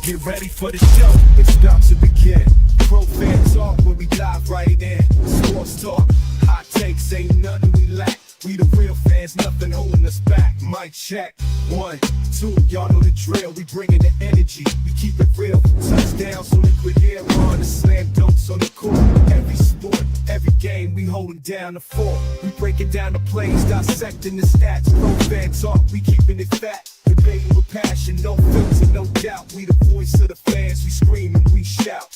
Get ready for the show, it's about to begin. Pro fan talk where we dive right in. Sports talk, hot takes, ain't nothing we lack. We the real fans, nothing holding us back. Mic check, 1, 2, y'all know the drill. We bringing the energy, we keep it real. Touchdowns on liquid air, on the slam dunks on the court. Every sport, every game, we holding down the fort. We breaking down the plays, dissecting the stats. Pro fan talk, we keeping it fat. Debating with passion, no filter, no doubt. We the voice of the fans, we scream and we shout.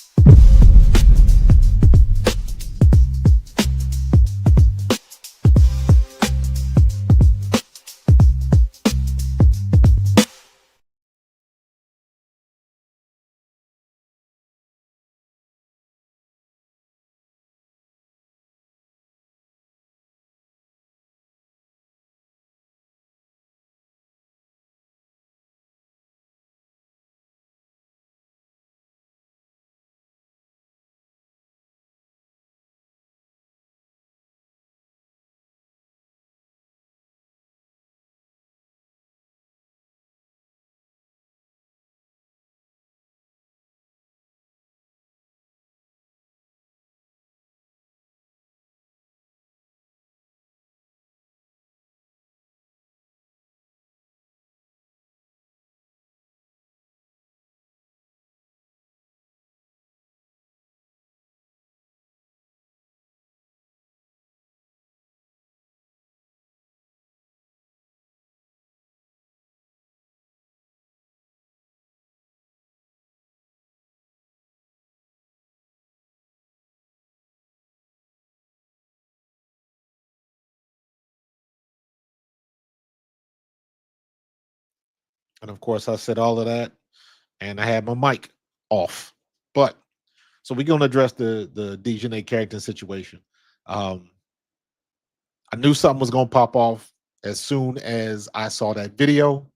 And of course, I said all of that, and I had my mic off. But so we're gonna address the DIjonai Carrington situation. Um, I knew something was gonna pop off as soon as I saw that video,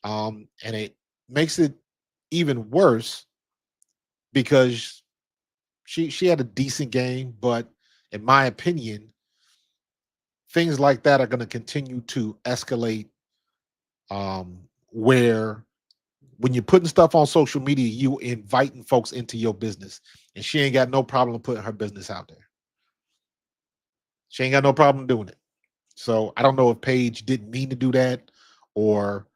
and it makes it even worse because she had a decent game, but in my opinion, things like that are going to continue to escalate. Where when you're putting stuff on social media, you inviting folks into your business, and she ain't got no problem putting her business out there. She ain't got no problem doing it. So I don't know if Paige didn't mean to do that, or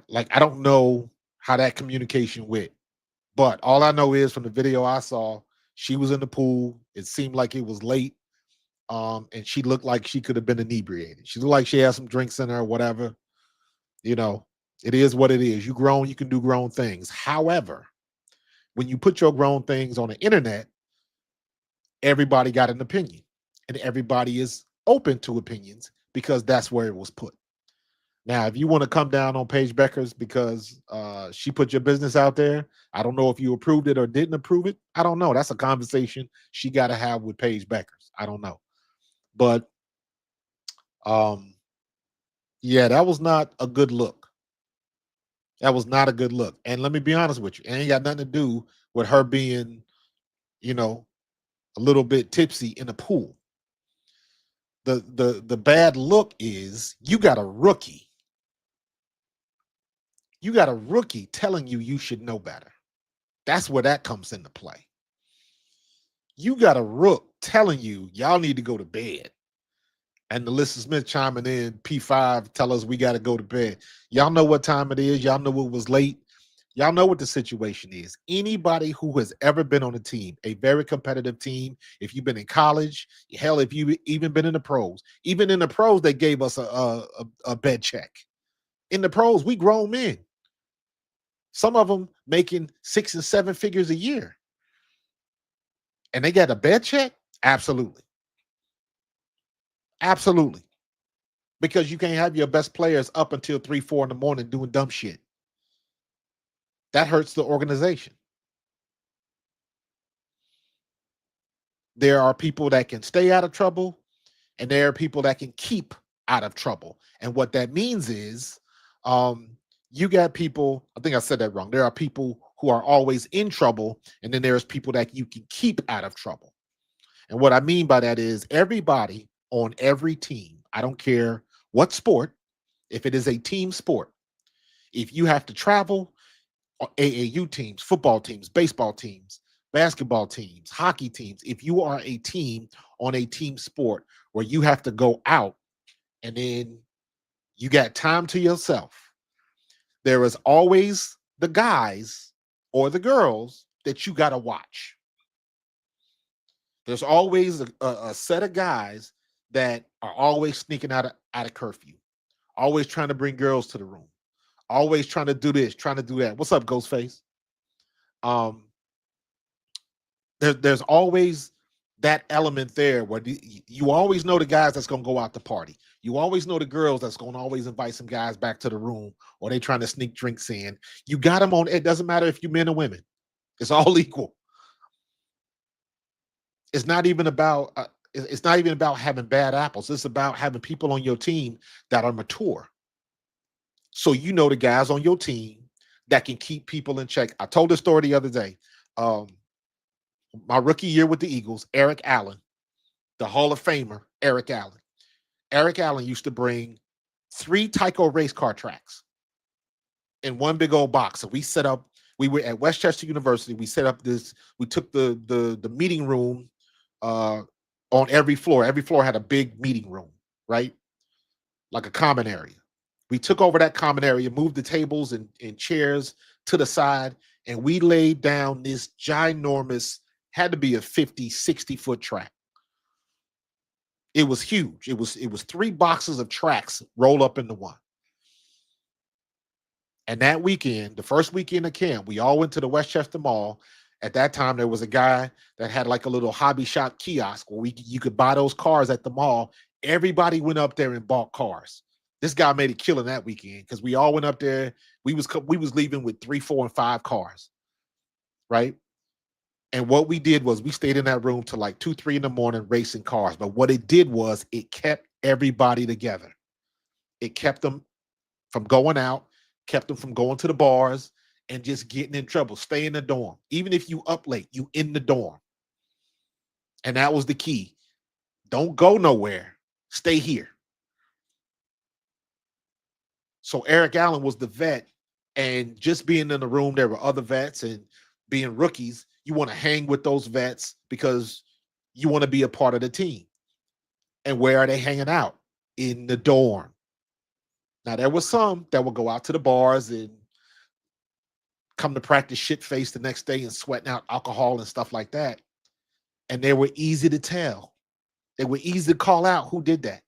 like I don't know how that communication went. But all I know is from the video I saw, she was in the pool. It seemed like it was late, and she looked like she could have been inebriated. She looked like she had some drinks in her, or whatever. You know, it is what it is. You grown, you can do grown things. However, when you put your grown things on the internet, everybody got an opinion, and everybody is open to opinions because that's where it was put. Now, if you want to come down on Paige Beckers because she put your business out there, I don't know if you approved it or didn't approve it. I don't know. That's a conversation she got to have with Paige Beckers. I don't know. But yeah, that was not a good look. That was not a good look. And let me be honest with you, it ain't got nothing to do with her being, you know, a little bit tipsy in a pool. The bad look is you got a rookie. You got a rookie telling you should know better. That's where that comes into play. You got a rook telling you y'all need to go to bed. And Alyssa Smith chiming in, P5, tell us we got to go to bed. Y'all know what time it is. Y'all know it was late. Y'all know what the situation is. Anybody who has ever been on a team, a very competitive team, if you've been in college, hell, if you've even been in the pros, even in the pros, they gave us a bed check. In the pros, we grown men. Some of them making 6 and 7 figures a year. And they got a bed check? Absolutely. Absolutely. Because you can't have your best players up until 3, 4 in the morning doing dumb shit. That hurts the organization. There are people that can stay out of trouble, and there are people that can keep out of trouble. And what that means is you got people, I think I said that wrong. There are people who are always in trouble, and then there's people that you can keep out of trouble. And what I mean by that is everybody on every team, I don't care what sport, if it is a team sport, if you have to travel, AAU teams, football teams, baseball teams, basketball teams, hockey teams. If you are a team on a team sport where you have to go out and then you got time to yourself, there is always the guys or the girls that you got to watch. There's always a set of guys that are always sneaking out of curfew, always trying to bring girls to the room, always trying to do this, trying to do that. What's up, Ghostface? Um, there's always that element there where you always know the guys that's going to go out to party. You always know the girls that's going to always invite some guys back to the room, or they trying to sneak drinks in. You got them on. It doesn't matter if you men or women. It's all equal. It's not even about it's not even about having bad apples. It's about having people on your team that are mature. So you know the guys on your team that can keep people in check. I told this story the other day. My rookie year with the Eagles, Eric Allen, the Hall of Famer, Eric Allen. Eric Allen used to bring 3 Tyco race car tracks in one big old box. So we were at Westchester University. We set up this, we took the meeting room on every floor. Every floor had a big meeting room, right? Like a common area. We took over that common area, moved the tables and chairs to the side, and we laid down this ginormous, had to be a 50, 60-foot track. It was huge. It was 3 boxes of tracks rolled up into one. And that weekend, the first weekend of camp, we all went to the Westchester Mall. At that time, there was a guy that had like a little hobby shop kiosk where you could buy those cars at the mall. Everybody went up there and bought cars. This guy made a killing that weekend because we all went up there. We was leaving with 3, 4, and 5 cars, right? And what we did was we stayed in that room till like 2, 3 in the morning racing cars. But what it did was it kept everybody together. It kept them from going out, kept them from going to the bars and just getting in trouble. Stay in the dorm. Even if you up late, you in the dorm. And that was the key. Don't go nowhere. Stay here. So Eric Allen was the vet, and just being in the room, there were other vets, and being rookies, you want to hang with those vets because you want to be a part of the team. And where are they hanging out? In the dorm. Now, there was some that would go out to the bars and come to practice shit-faced the next day and sweating out alcohol and stuff like that. And they were easy to tell. They were easy to call out who did that.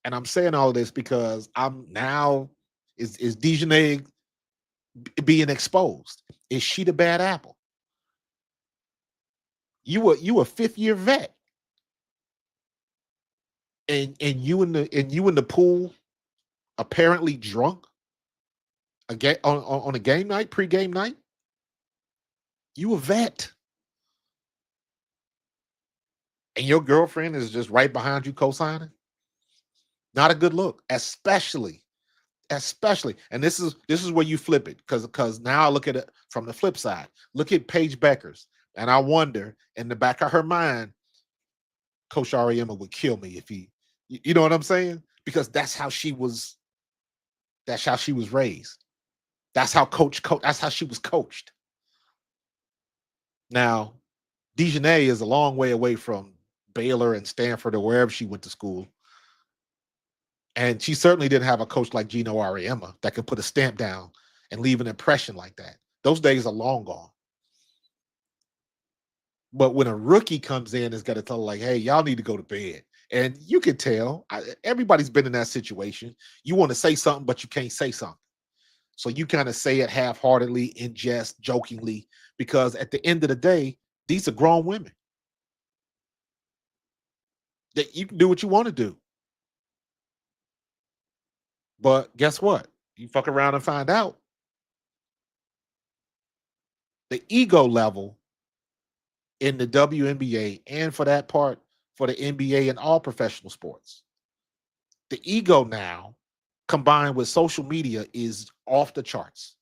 And I'm saying all of this because I'm now, is DIjonai being exposed? Is she the bad apple? You a 5th-year vet. And you in the pool apparently drunk on a game night, pre-game night. You a vet. And your girlfriend is just right behind you co-signing. Not a good look, especially. And this is where you flip it, because now I look at it from the flip side. Look at Paige Beckers, and I wonder in the back of her mind, Coach Ariema would kill me if he, you know what I'm saying? Because that's how she was raised. That's how that's how she was coached. Now, DIjonai is a long way away from Baylor and Stanford or wherever she went to school. And she certainly didn't have a coach like Geno Auriemma that could put a stamp down and leave an impression like that. Those days are long gone. But when a rookie comes in, it's got to tell like, hey, y'all need to go to bed. And you can tell, everybody's been in that situation. You want to say something, but you can't say something. So you kind of say it half-heartedly, in jest, jokingly, because at the end of the day, these are grown women. That you can do what you want to do. But guess what? You fuck around and find out. The ego level in the WNBA, and for that part, for the NBA and all professional sports, the ego now combined with social media is off the charts.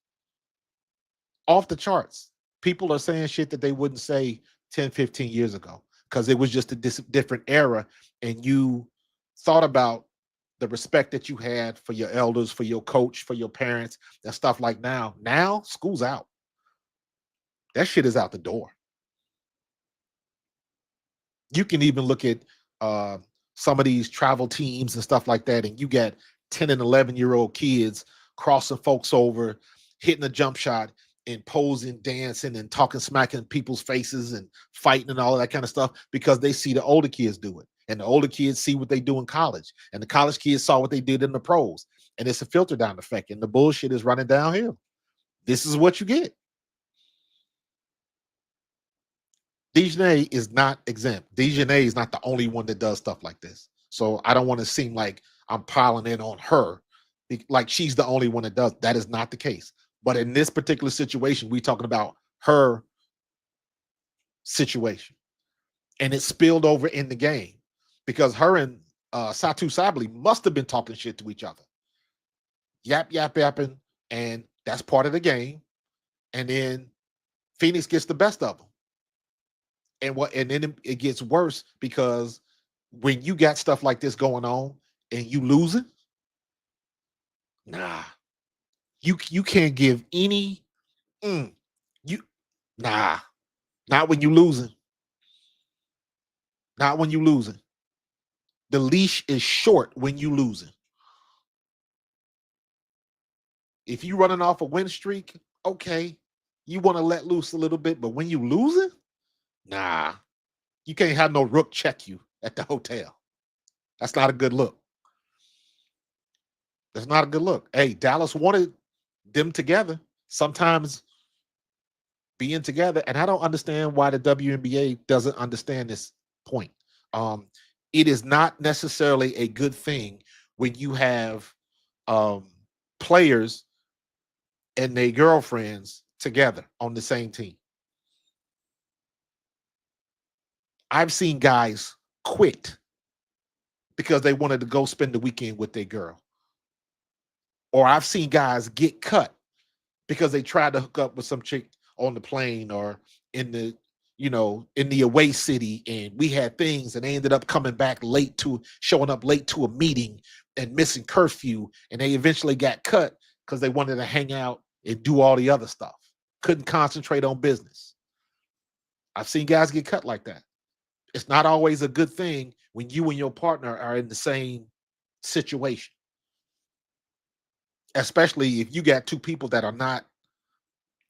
Off the charts. People are saying shit that they wouldn't say 10, 15 years ago because it was just a different era, and you thought about the respect that you had for your elders, for your coach, for your parents, and stuff like now. Now school's out. That shit is out the door. You can even look at uh, some of these travel teams and stuff like that, and you got 10 and 11-year-old kids crossing folks over, hitting a jump shot, and posing, dancing, and talking smack in people's faces and fighting and all of that kind of stuff because they see the older kids do it. And the older kids see what they do in college. And the college kids saw what they did in the pros. And it's a filter down effect. And the bullshit is running downhill. This is what you get. DIjonai is not exempt. DIjonai is not the only one that does stuff like this. So I don't want to seem like I'm piling in on her, like she's the only one that does. That is not the case. But in this particular situation, we're talking about her situation. And it spilled over in the game because her and Satou Sabally must have been talking shit to each other. Yapping. And that's part of the game. And then Phoenix gets the best of them. And then it gets worse because when you got stuff like this going on and you losing, nah, you can't give any you nah, not when you losing. Not when you losing. The leash is short when you losing. If you running off a win streak, okay, you want to let loose a little bit, but when you losing, nah, you can't have no rook check you at the hotel. That's not a good look. That's not a good look. Hey, Dallas wanted them together. Sometimes being together, and I don't understand why the WNBA doesn't understand this point. It is not necessarily a good thing when you have players and their girlfriends together on the same team. I've seen guys quit because they wanted to go spend the weekend with their girl. Or I've seen guys get cut because they tried to hook up with some chick on the plane or in the, in the away city, and we had things, and they ended up showing up late to a meeting and missing curfew, and they eventually got cut because they wanted to hang out and do all the other stuff. Couldn't concentrate on business. I've seen guys get cut like that. It's not always a good thing when you and your partner are in the same situation, especially if you got two people that are not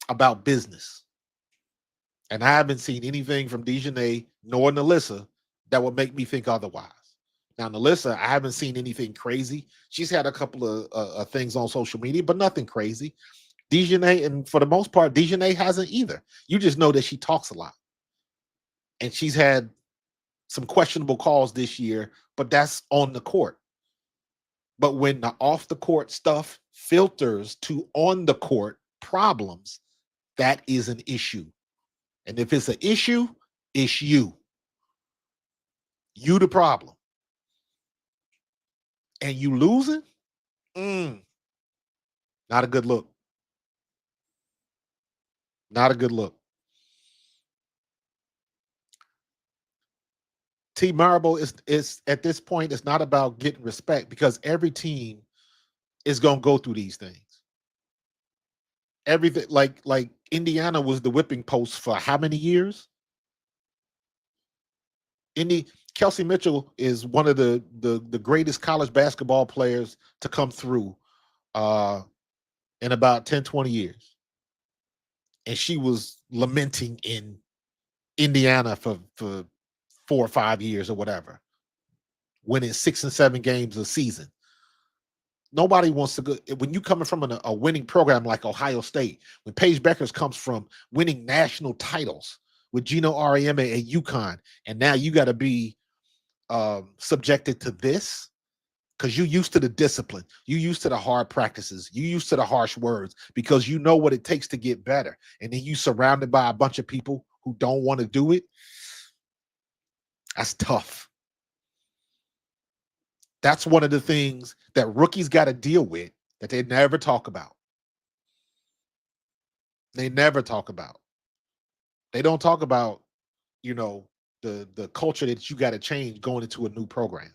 about business. And I haven't seen anything from DIjonai nor Nalissa that would make me think otherwise. Now, Nalissa, I haven't seen anything crazy. She's had a couple of things on social media, but nothing crazy. DIjonai, and for the most part, DIjonai hasn't either. You just know that she talks a lot. And she's had some questionable calls this year, but that's on the court. But when the off the court stuff filters to on the court problems, that is an issue. And if it's an issue, it's you. You the problem. And you losing? Not a good look. Not a good look. T Marble is at this point, it's not about getting respect because every team is gonna go through these things. Everything like Indiana was the whipping post for how many years? Kelsey Mitchell is one of the greatest college basketball players to come through in about 10, 20 years. And she was lamenting in Indiana for 4 or 5 years or whatever, winning 6 and 7 games a season. Nobody wants to go when you coming from a winning program like Ohio State. When Paige Beckers comes from winning national titles with Gino Auriemma at UConn, and now you got to be subjected to this because you used to the discipline, you used to the hard practices, you used to the harsh words because you know what it takes to get better, and then you surrounded by a bunch of people who don't want to do it. That's tough. That's one of the things that rookies got to deal with that they never talk about. They never talk about. They don't talk about, the culture that you got to change going into a new program.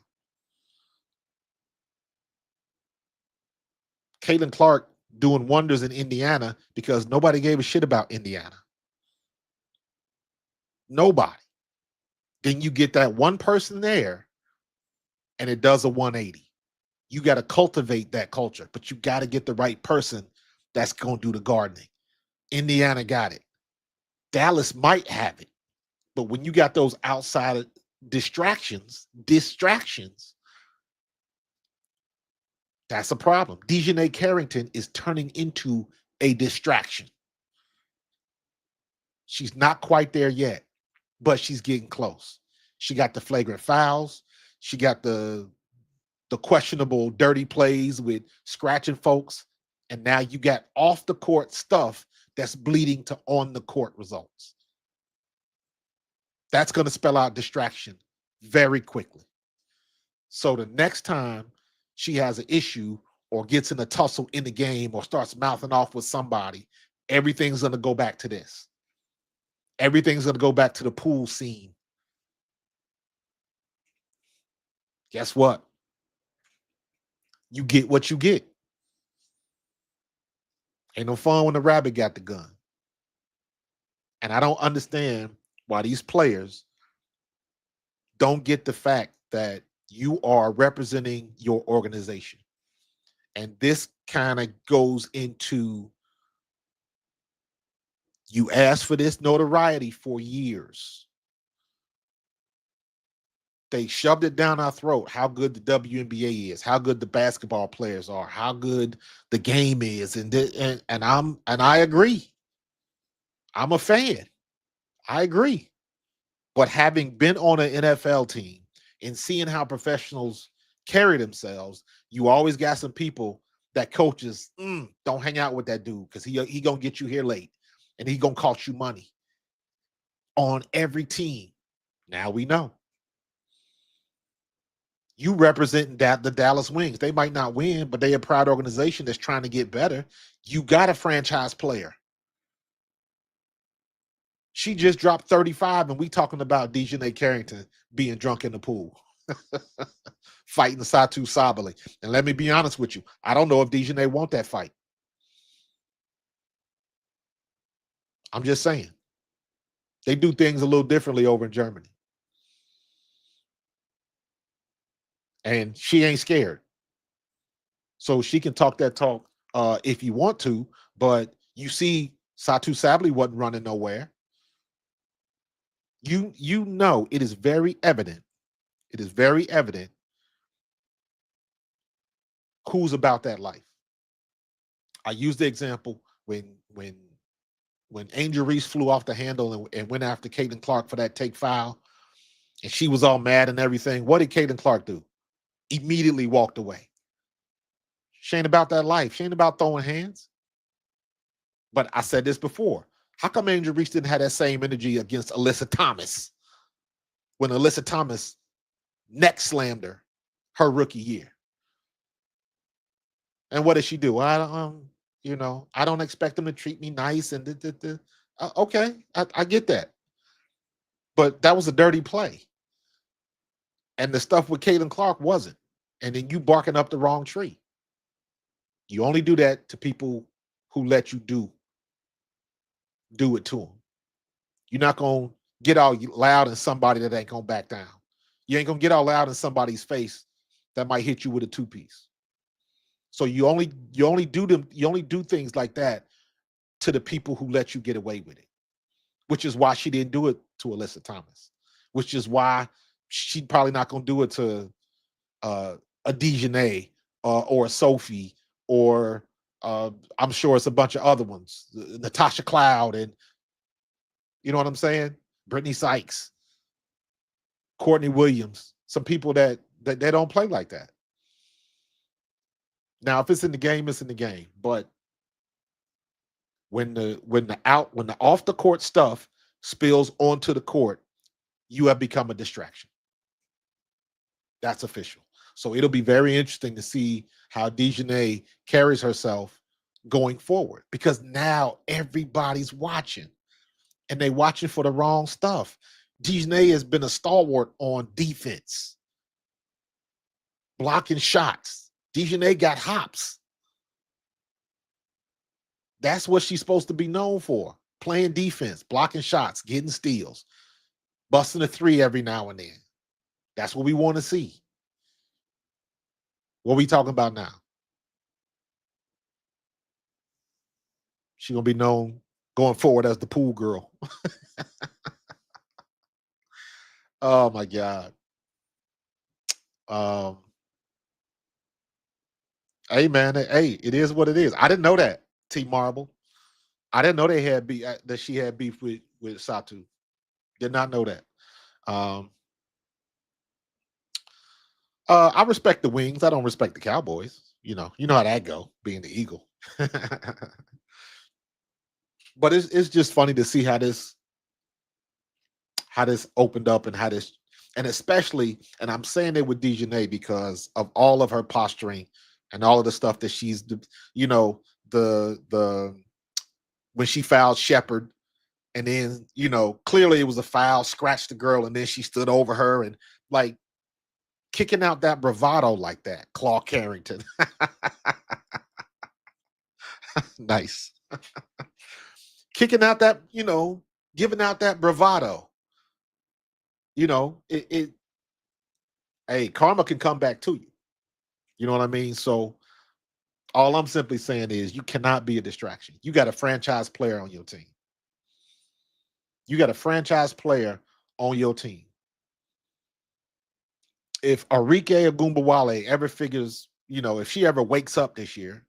Caitlin Clark doing wonders in Indiana because nobody gave a shit about Indiana. Nobody. Then you get that one person there and it does a 180. You got to cultivate that culture, but you got to get the right person that's going to do the gardening. Indiana got it. Dallas might have it. But when you got those outside distractions, that's a problem. DIjonai Carrington is turning into a distraction. She's not quite there yet, but she's getting close. She got the flagrant fouls. She got the questionable dirty plays with scratching folks. And now you got off the court stuff that's bleeding to on the court results. That's going to spell out distraction very quickly. So the next time she has an issue or gets in a tussle in the game or starts mouthing off with somebody, everything's going to go back to this. Everything's going to go back to the pool scene. Guess what? You get what you get. Ain't no fun when the rabbit got the gun. And I don't understand why these players don't get the fact that you are representing your organization. And this kind of goes into, you asked for this notoriety for years. They shoved it down our throat, how good the WNBA is, how good the basketball players are, how good the game is. And I agree. I'm a fan. I agree. But having been on an NFL team and seeing how professionals carry themselves, you always got some people that coaches, don't hang out with that dude because he gonna get you here late and he gonna cost you money on every team. Now we know. You representing the Dallas Wings. They might not win, but they're a proud organization that's trying to get better. You got a franchise player. She just dropped 35, and we talking about DIjonai Carrington being drunk in the pool, fighting Satou Sabally. And let me be honest with you, I don't know if DIjonai want that fight. I'm just saying. They do things a little differently over in Germany. And she ain't scared. So she can talk that talk if you want to, but you see Satou Sabally wasn't running nowhere. You know it is very evident. It is very evident who's about that life. I use the example when Angel Reese flew off the handle and went after Caitlin Clark for that take foul, and she was all mad and everything. What did Caitlin Clark do? Immediately walked away. She ain't about that life. She ain't about throwing hands. But I said this before. How come Angel Reese didn't have that same energy against Alyssa Thomas when Alyssa Thomas neck slammed her rookie year? And what did she do? I don't expect them to treat me nice. And okay, I get that. But that was a dirty play. And the stuff with Caitlin Clark wasn't. And then you barking up the wrong tree. You only do that to people who let you do it to them. You're not going to get all loud in somebody that ain't going to back down. You ain't going to get all loud in somebody's face that might hit you with a two-piece. So you only do things like that to the people who let you get away with it, which is why she didn't do it to Alyssa Thomas, which is why she's probably not going to do it to a DIjonai or a Sophie or I'm sure it's a bunch of other ones, Natasha Cloud, and you know what I'm saying? Brittany Sykes, Courtney Williams, some people that they don't play like that. Now, if it's in the game, it's in the game. But when the off the court stuff spills onto the court, you have become a distraction. That's official. So it'll be very interesting to see how DIjonai carries herself going forward, because now everybody's watching and they watching for the wrong stuff. DIjonai has been a stalwart on defense, blocking shots. DIjonai got hops. That's what she's supposed to be known for. Playing defense, blocking shots, getting steals, busting a three every now and then. That's what we want to see. What are we talking about now? She's going to be known going forward as the pool girl. Oh, my God. Um, hey, man. Hey, it is what it is. I didn't know that, T Marble. I didn't know they had beef, that she had beef with Satou. Did not know that. Um, I respect the Wings. I don't respect the Cowboys. You know how that go, being the Eagle. But it's just funny to see how this opened up and and especially, and I'm saying it with DiJonai because of all of her posturing and all of the stuff that she's, the when she fouled Shepard, and then clearly it was a foul, scratched the girl, and then she stood over her and like kicking out that bravado like that, Claw Carrington. Nice. Kicking out that, giving out that bravado. It hey, karma can come back to you. You know what I mean? So all I'm simply saying is you cannot be a distraction. You got a franchise player on your team. You got a franchise player on your team. If Arike Ogunbowale ever figures, if she ever wakes up this year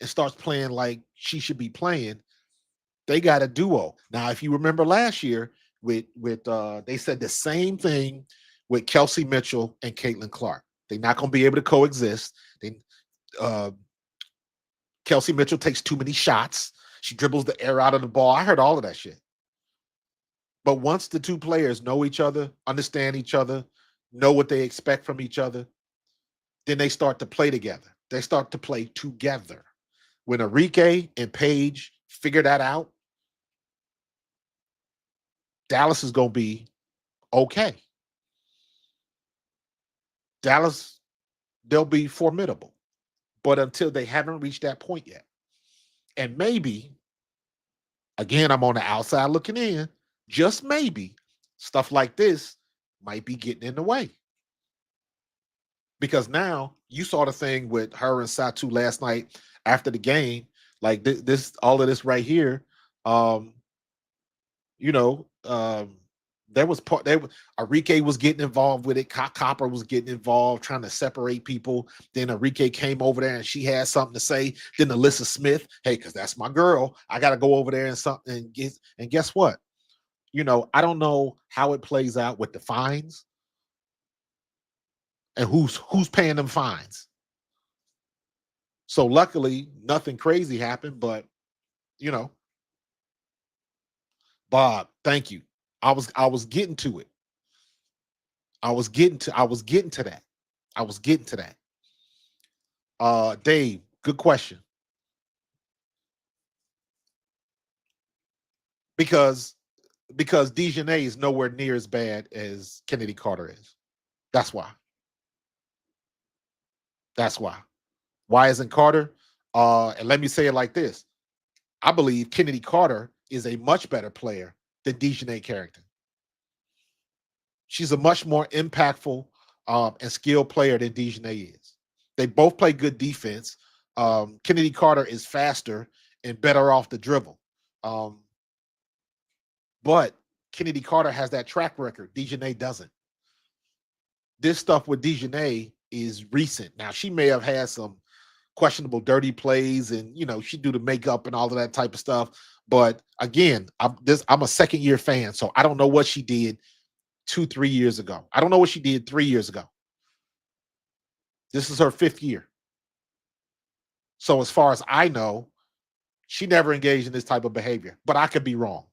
and starts playing like she should be playing, they got a duo. Now, if you remember last year with they said the same thing with Kelsey Mitchell and Caitlin Clark. They're not going to be able to coexist. Kelsey Mitchell takes too many shots. She dribbles the air out of the ball. I heard all of that shit. But once the two players know each other, understand each other, know what they expect from each other, then they start to play together. They start to play together. When Arike and Paige figure that out, Dallas is going to be okay. Dallas, they'll be formidable. But until they haven't reached that point yet. And maybe, again, I'm on the outside looking in, just maybe stuff like this might be getting in the way. Because now you saw the thing with her and Satou last night after the game, like this, all of this right here. You know, there was Arike was getting involved with it. Copper was getting involved, trying to separate people. Then Arike came over there and she had something to say. Then Alyssa Smith, hey, because that's my girl. I got to go over there and something and guess what? I don't know how it plays out with the fines and who's paying them fines. So luckily, nothing crazy happened, but Bob, thank you. I was getting to it. I was getting to that. I was getting to that. Dave, good question. Because DiJonai is nowhere near as bad as Kennedy Carter is. That's why. That's why. Why isn't Carter? And let me say it like this. I believe Kennedy Carter is a much better player than DiJonai Carrington. She's a much more impactful and skilled player than DiJonai is. They both play good defense. Kennedy Carter is faster and better off the dribble. But Kennedy Carter has that track record. DiJonai doesn't. This stuff with DiJonai is recent. Now, she may have had some questionable dirty plays and, she do the makeup and all of that type of stuff. But again, I'm a second-year fan, so I don't know what she did 2-3 years ago. I don't know what she did 3 years ago. This is her 5th year. So as far as I know, she never engaged in this type of behavior, but I could be wrong.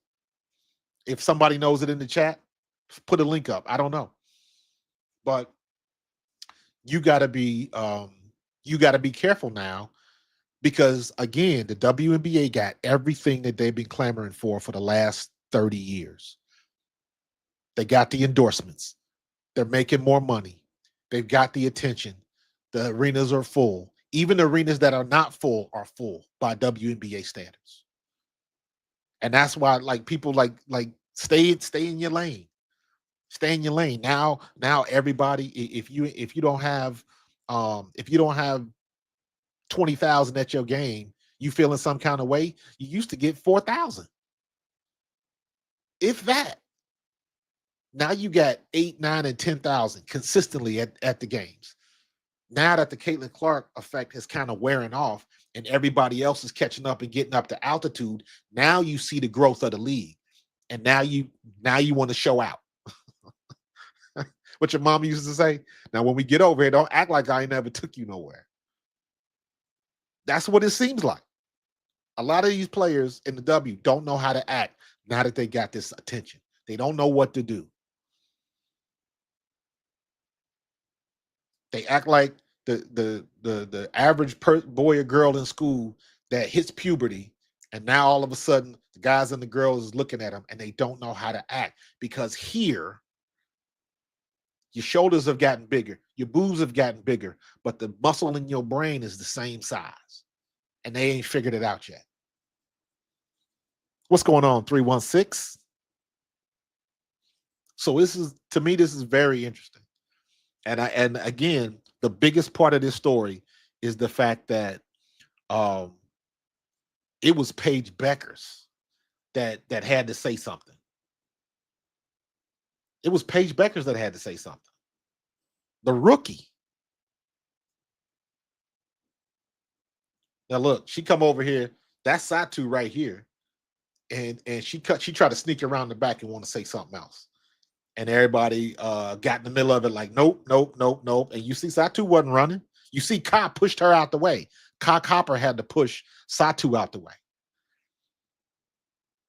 If somebody knows it in the chat, put a link up. I don't know. But you got to be careful now because again, the WNBA got everything that they've been clamoring for the last 30 years. They got the endorsements. They're making more money. They've got the attention. The arenas are full. Even the arenas that are not full are full by WNBA standards. And that's why like people like stay in your lane. Stay in your lane. Now everybody, if you don't have if you don't have 20,000 at your game, you feeling some kind of way, you used to get 4,000. If that. Now you got 8, 9, and 10,000 consistently at the games. Now that the Caitlin Clark effect is kind of wearing off and everybody else is catching up and getting up to altitude, now you see the growth of the league. And now you want to show out. What your mom used to say. Now, when we get over here, don't act like I never took you nowhere. That's what it seems like. A lot of these players in the W don't know how to act now that they got this attention. They don't know what to do. They act like the average boy or girl in school that hits puberty, and now all of a sudden the guys and the girls is looking at them and they don't know how to act, because here your shoulders have gotten bigger, your boobs have gotten bigger, but the muscle in your brain is the same size, and they ain't figured it out yet. What's going on, 316? So this is, to me, this is very interesting. And again, the biggest part of this story is the fact that it was Paige Beckers that had to say something. It was Paige Beckers that had to say something. The rookie. Now look, she come over here. That's Satou right here, and she tried to sneak around the back and want to say something else. And everybody got in the middle of it like, nope, nope, nope, nope. And you see Satou wasn't running. You see Ka pushed her out the way. Ka Copper had to push Satou out the way.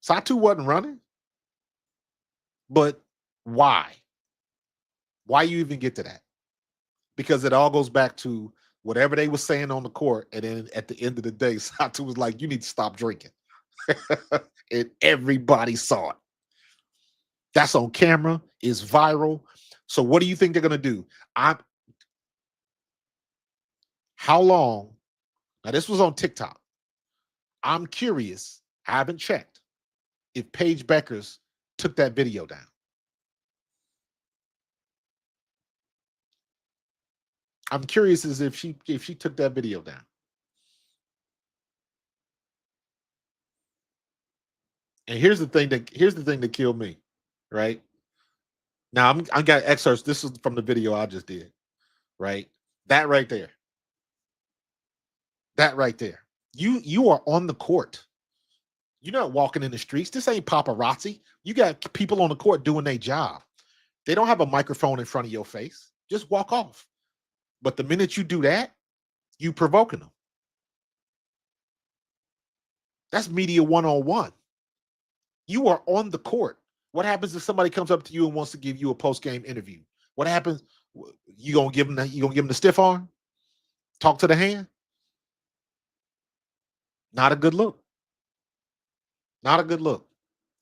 Satou wasn't running. But why? Why you even get to that? Because it all goes back to whatever they were saying on the court. And then at the end of the day, Satou was like, you need to stop drinking. And everybody saw it. That's on camera, is viral. So what do you think they're going to do? How long? Now, this was on TikTok. I'm curious. I haven't checked if Paige Beckers took that video down. I'm curious as if she took that video down. And here's the thing that killed me, right? Now I got excerpts. This is from the video I just did, right? That right there. That right there. You are on the court. You're not walking in the streets. This ain't paparazzi. You got people on the court doing their job. They don't have a microphone in front of your face. Just walk off. But the minute you do that, you provoking them. That's media 101. You are on the court. What happens if somebody comes up to you and wants to give you a post-game interview? What happens? You gonna give them the stiff arm? Talk to the hand? Not a good look. Not a good look.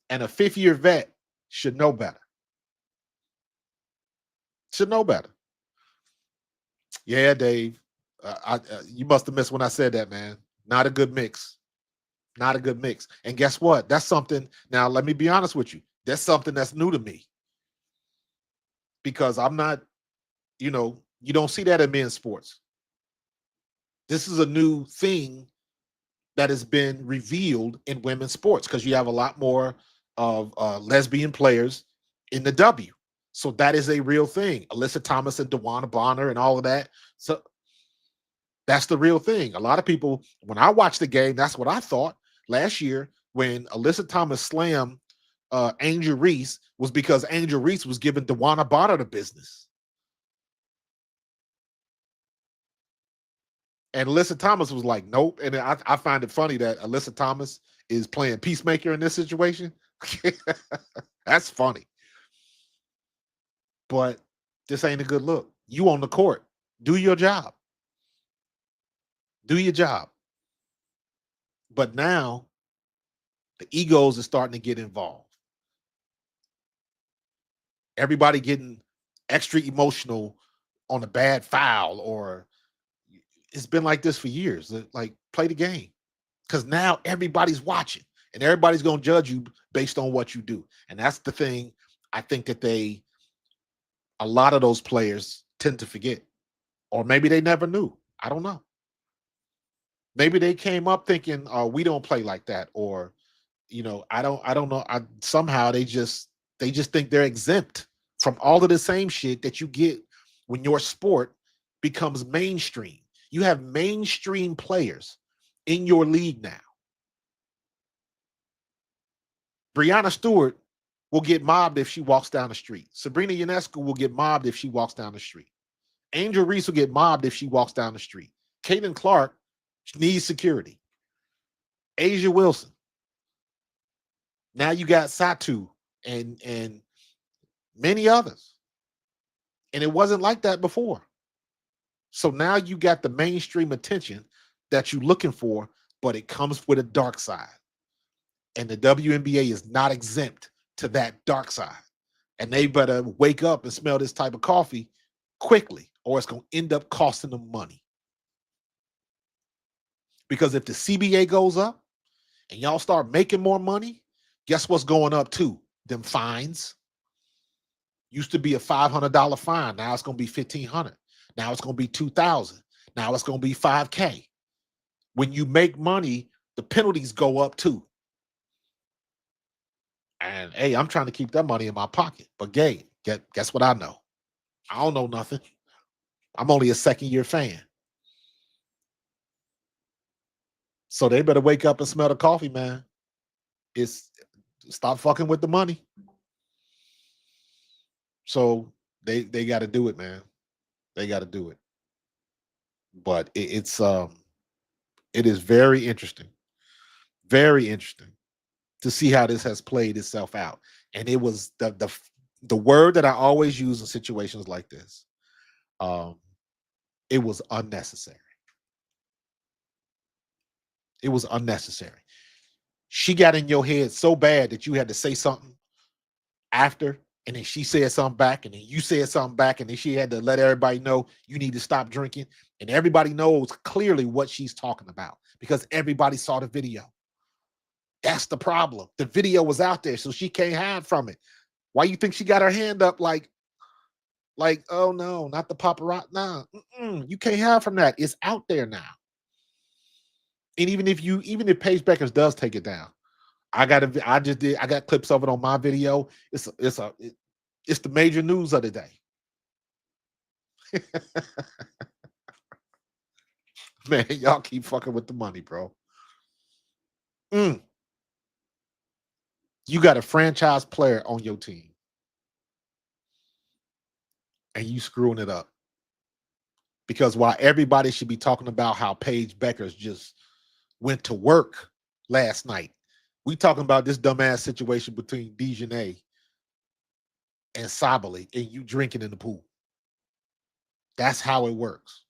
And a fifth-year vet should know better. Should know better. Yeah, Dave. You must have missed when I said that, man. Not a good mix. Not a good mix. And guess what? That's something. Now, let me be honest with you. That's something that's new to me. Because I'm not, you don't see that in men's sports. This is a new thing that has been revealed in women's sports, because you have a lot more of lesbian players in the W. So that is a real thing. Alyssa Thomas and DeWanna Bonner and all of that. So that's the real thing. A lot of people, when I watched the game, that's what I thought last year when Alyssa Thomas slammed Angel Reese, was because Angel Reese was giving DeWanna Bonner the business. And Alyssa Thomas was like, nope. And I find it funny that Alyssa Thomas is playing peacemaker in this situation. That's funny. But this ain't a good look. You on the court. Do your job. Do your job. But now the egos are starting to get involved. Everybody getting extra emotional on a bad foul, or it's been like this for years. Like, play the game. Because now everybody's watching. And everybody's going to judge you based on what you do. And that's the thing I think that a lot of those players tend to forget. Or maybe they never knew. I don't know. Maybe they came up thinking, we don't play like that. Or, I don't know. Somehow they just think they're exempt from all of the same shit that you get when your sport becomes mainstream. You have mainstream players in your league now. Breanna Stewart will get mobbed if she walks down the street. Sabrina Ionescu will get mobbed if she walks down the street. Angel Reese will get mobbed if she walks down the street. Caitlin Clark needs security. Asia Wilson. Now you got Satou and many others. And it wasn't like that before. So now you got the mainstream attention that you're looking for, but it comes with a dark side. And the WNBA is not exempt to that dark side. And they better wake up and smell this type of coffee quickly, or it's going to end up costing them money. Because if the CBA goes up and y'all start making more money, guess what's going up too? Them fines. Used to be a $500 fine. Now it's going to be $1,500. Now it's going to be $2,000. Now it's going to be $5K. When you make money, the penalties go up too. And hey, I'm trying to keep that money in my pocket. But guess what I know? I don't know nothing. I'm only a second-year fan. So they better wake up and smell the coffee, man. Stop fucking with the money. So they got to do it, man. They got to do it. But it is very interesting to see how this has played itself out. And it was the word that I always use in situations like this. It was unnecessary. It was unnecessary. She got in your head so bad that you had to say something after, and then she said something back, and then you said something back, and then she had to let everybody know you need to stop drinking. And everybody knows clearly what she's talking about because everybody saw the video. That's the problem. The video was out there, so she can't hide from it. Why you think she got her hand up like, oh no, not the paparazzi? Nah, you can't hide from that. It's out there now. And even if Paige Beckers does take it down, I got clips of it on my video. It's the major news of the day. Man, y'all keep fucking with the money, bro. You got a franchise player on your team and you screwing it up. Because while everybody should be talking about how Paige Beckers just went to work last night, we talking about this dumbass situation between DIjonai and Sabally and you drinking in the pool. That's how it works.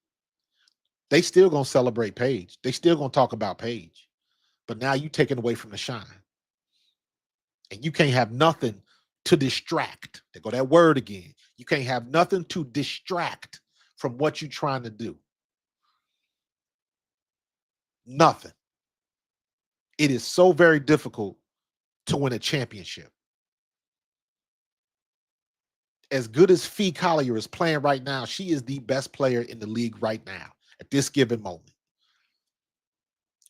They still gonna celebrate Paige. They still gonna talk about Paige. But now you taking away from the shine. And you can't have nothing to distract. There go that word again. You can't have nothing to distract from what you're trying to do. Nothing. It is so very difficult to win a championship. As good as Fee Collier is playing right now, she is the best player in the league right now at this given moment.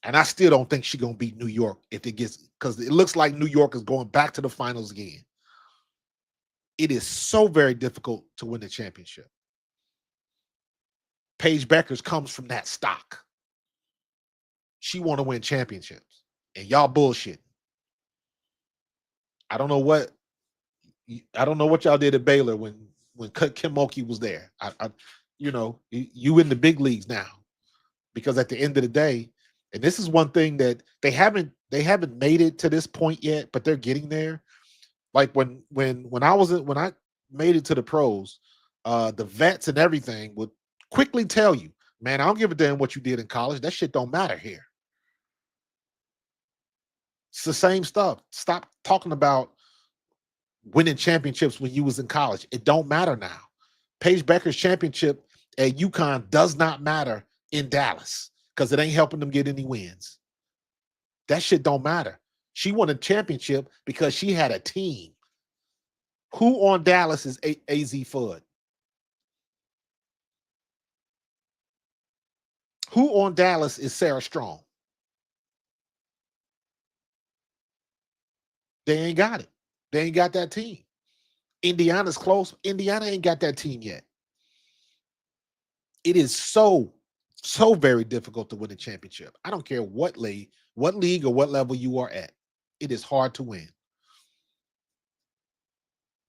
And I still don't think she's going to beat New York if it gets, because it looks like New York is going back to the finals again. It is so very difficult to win the championship. Paige Beckers comes from that stock. She want to win championships. And y'all bullshit. I don't know what y'all did at Baylor when Kim Mulkey was there. You in the big leagues now. Because at the end of the day, and this is one thing that they haven't made it to this point yet, but they're getting there. Like when I made it to the pros, the vets and everything would quickly tell you, man, I don't give a damn what you did in college. That shit don't matter here. It's the same stuff. Stop talking about winning championships when you was in college. It don't matter now. Paige Beckers' championship at UConn does not matter in Dallas because it ain't helping them get any wins. That shit don't matter. She won a championship because she had a team. Who on Dallas is AZ Fudd? Who on Dallas is Sarah Strong? They ain't got it. They ain't got that team. Indiana's close. Indiana ain't got that team yet. It is so very difficult to win a championship. I don't care what league or what level you are at. It is hard to win.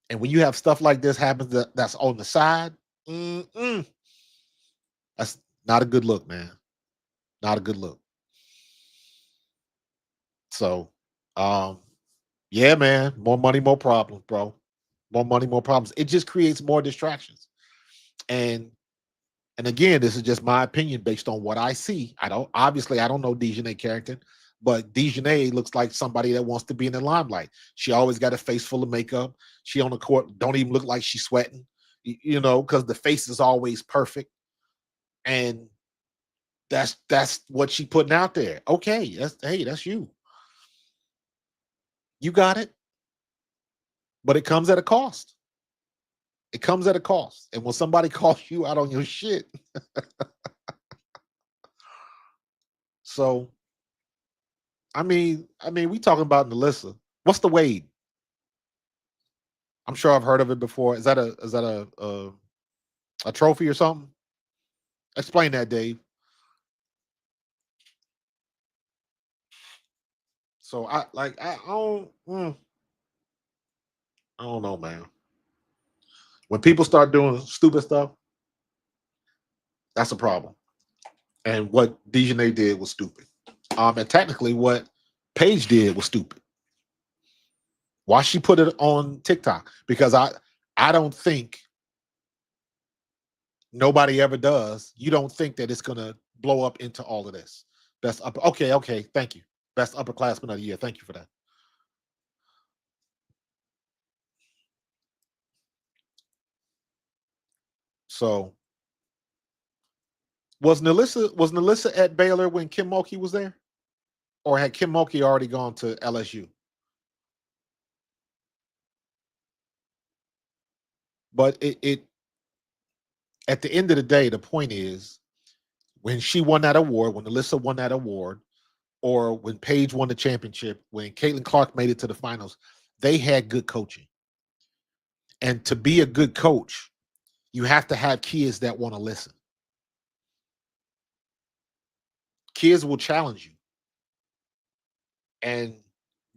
And when you have stuff like this happen that's on the side, that's not a good look, man. Not a good look. So, yeah, man, more money, more problems, bro. More money, more problems. It just creates more distractions. And again, this is just my opinion based on what I see. I don't know DIjonai Carrington, but DIjonai looks like somebody that wants to be in the limelight. She always got a face full of makeup. She on the court don't even look like she's sweating, because the face is always perfect. And that's what she putting out there. Okay, that's you. You got it. But it comes at a cost. It comes at a cost. And when somebody calls you out on your shit, so I mean, we talking about Melissa. What's the Wade? I'm sure I've heard of it before. Is that a trophy or something? Explain that, Dave. So I don't know, man. When people start doing stupid stuff, that's a problem. And what DIjonai did was stupid. And technically, what Paige did was stupid. Why she put it on TikTok? Because I don't think nobody ever does. You don't think that it's gonna blow up into all of this. That's up. Okay. Thank you. Best upperclassman of the year. Thank you for that. So was Nalissa at Baylor when Kim Mulkey was there? Or had Kim Mulkey already gone to LSU? But it at the end of the day, the point is when she won that award, when Nalissa won that award, or when Paige won the championship, when Caitlin Clark made it to the finals, they had good coaching. And to be a good coach, you have to have kids that want to listen. Kids will challenge you. And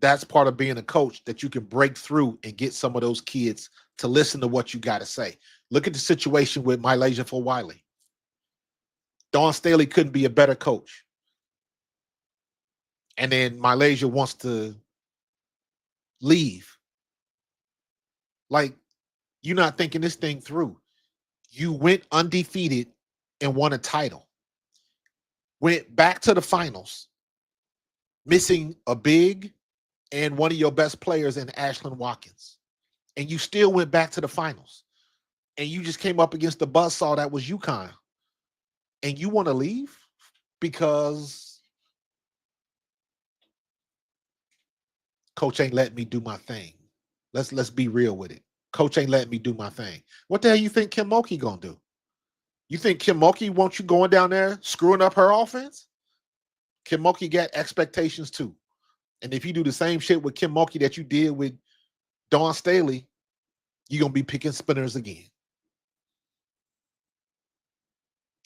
that's part of being a coach, that you can break through and get some of those kids to listen to what you got to say. Look at the situation with Mylasia Fulwiley. Dawn Staley couldn't be a better coach. And then Mylasia wants to leave. Like, you're not thinking this thing through. You went undefeated and won a title. Went back to the finals, missing a big and one of your best players in Ashlyn Watkins. And you still went back to the finals. And you just came up against the buzzsaw that was UConn. And you want to leave because coach ain't letting me do my thing. Let's be real with it. Coach ain't letting me do my thing. What the hell you think Kim Mulkey gonna do? You think Kim Mulkey wants you going down there screwing up her offense? Kim Mulkey got expectations too. And if you do the same shit with Kim Mulkey that you did with Dawn Staley, you're going to be picking spinners again.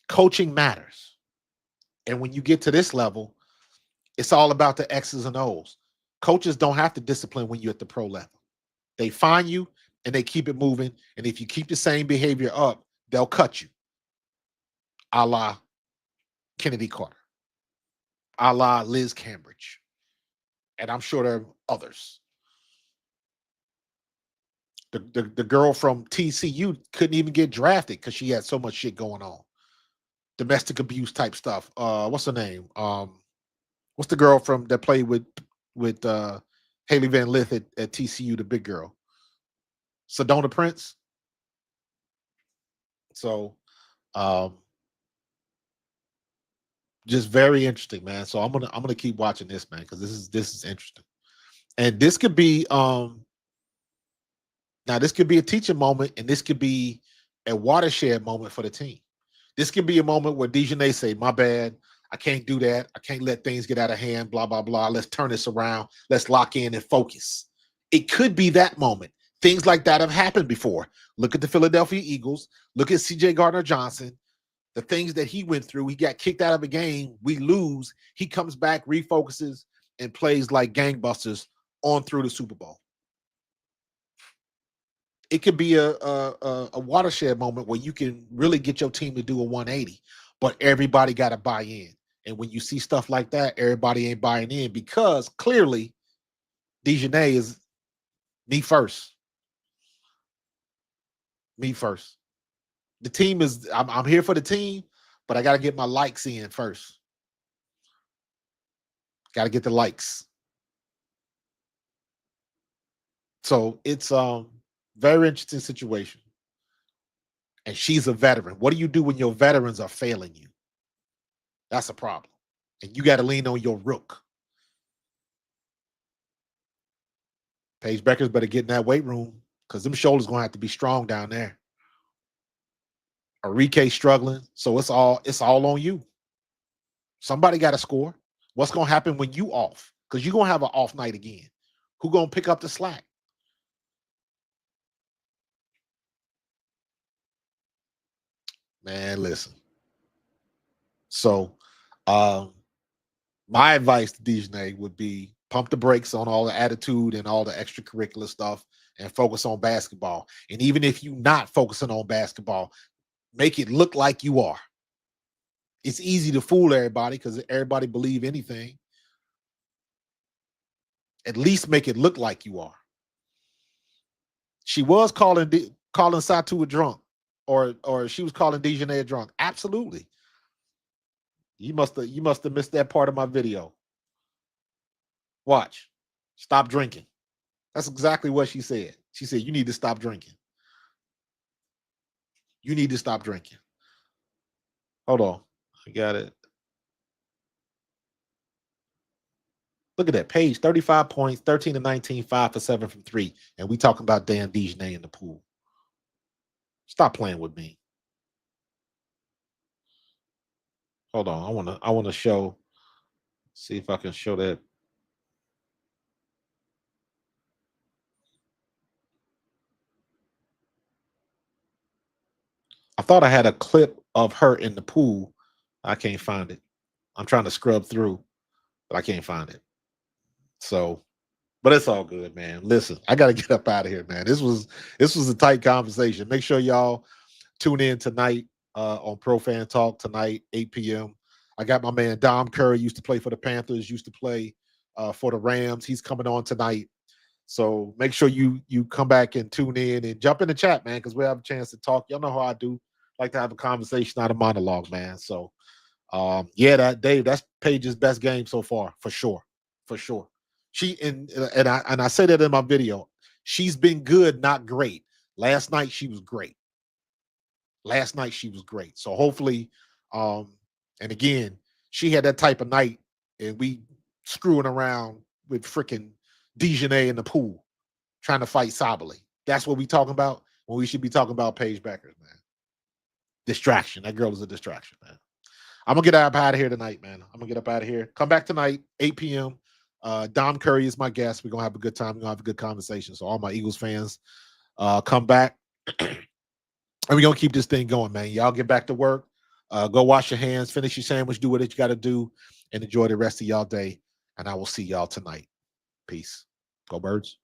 Coaching matters. And when you get to this level, it's all about the X's and O's. Coaches don't have to discipline when you're at the pro level. They find you and they keep it moving. And if you keep the same behavior up, they'll cut you. A la Kennedy Carter. A la Liz Cambridge. And I'm sure there are others. The girl from TCU couldn't even get drafted because she had so much shit going on. Domestic abuse type stuff. What's her name? What's the girl from that played with Haley Van Lith at TCU, the big girl? Sedona Prince. So just very interesting, man. So I'm gonna keep watching this, man, because this is interesting. And this could be now this could be a teaching moment, and this could be a watershed moment for the team. This could be a moment where DiJonai say, my bad, I can't do that. I can't let things get out of hand, blah, blah, blah. Let's turn this around. Let's lock in and focus. It could be that moment. Things like that have happened before. Look at the Philadelphia Eagles. Look at CJ Gardner-Johnson. The things that he went through. He got kicked out of a game. We lose. He comes back, refocuses, and plays like gangbusters on through the Super Bowl. It could be a watershed moment where you can really get your team to do a 180, but everybody got to buy in. And when you see stuff like that, everybody ain't buying in because clearly DiJonai is me first. Me first. The team is, I'm here for the team, but I got to get my likes in first. Got to get the likes. So it's very interesting situation. And she's a veteran. What do you do when your veterans are failing you? That's a problem. And you got to lean on your rook. Paige Beckers better get in that weight room because them shoulders going to have to be strong down there. Enrique's struggling, so it's all on you. Somebody got to score. What's going to happen when you off? Because you're going to have an off night again. Who going to pick up the slack? Man, listen. So, my advice to DiJonai would be pump the brakes on all the attitude and all the extracurricular stuff and focus on basketball. And even if you're not focusing on basketball, make it look like you are. It's easy to fool everybody because everybody believe anything. At least make it look like you are. She was calling Satou a drunk, or she was calling DiJonai a drunk. Absolutely. You must have missed that part of my video. Watch. Stop drinking. That's exactly what she said. She said, you need to stop drinking. You need to stop drinking. Hold on. I got it. Look at that page. 35 points, 13 to 19, 5 for 7 from 3. And we talking about damn DiJonai in the pool. Stop playing with me. Hold on. I wanna show. See if I can show that. I thought I had a clip of her in the pool. I can't find it. I'm trying to scrub through, but I can't find it. So, but it's all good, man. Listen, I got to get up out of here, man. This was a tight conversation. Make sure y'all tune in tonight on Pro Fan Talk tonight, 8 p.m. I got my man Dom Curry, used to play for the Panthers, used to play for the Rams. He's coming on tonight. So make sure you come back and tune in and jump in the chat, man, because we'll have a chance to talk. Y'all know how I do. Like to have a conversation, not a monologue, man. So yeah, that's Paige's best game so far, for sure. For sure. She and I say that in my video. She's been good, not great. Last night she was great. Last night she was great. So hopefully, and again, she had that type of night, and we screwing around with freaking DiJonai in the pool, trying to fight Sabally. That's what we talking about when we should be talking about Paige Beckers, man. Distraction. That girl is a distraction, man. I'm gonna get up out of here tonight, man. I'm gonna get up out of here. Come back tonight, 8 p.m. Dom Curry is my guest. We're gonna have a good time. We're gonna have a good conversation. So all my Eagles fans, come back. And we're gonna keep this thing going, man. Y'all get back to work. Go wash your hands, finish your sandwich, do what you gotta do, and enjoy the rest of y'all day. And I will see y'all tonight. Peace. Go Birds.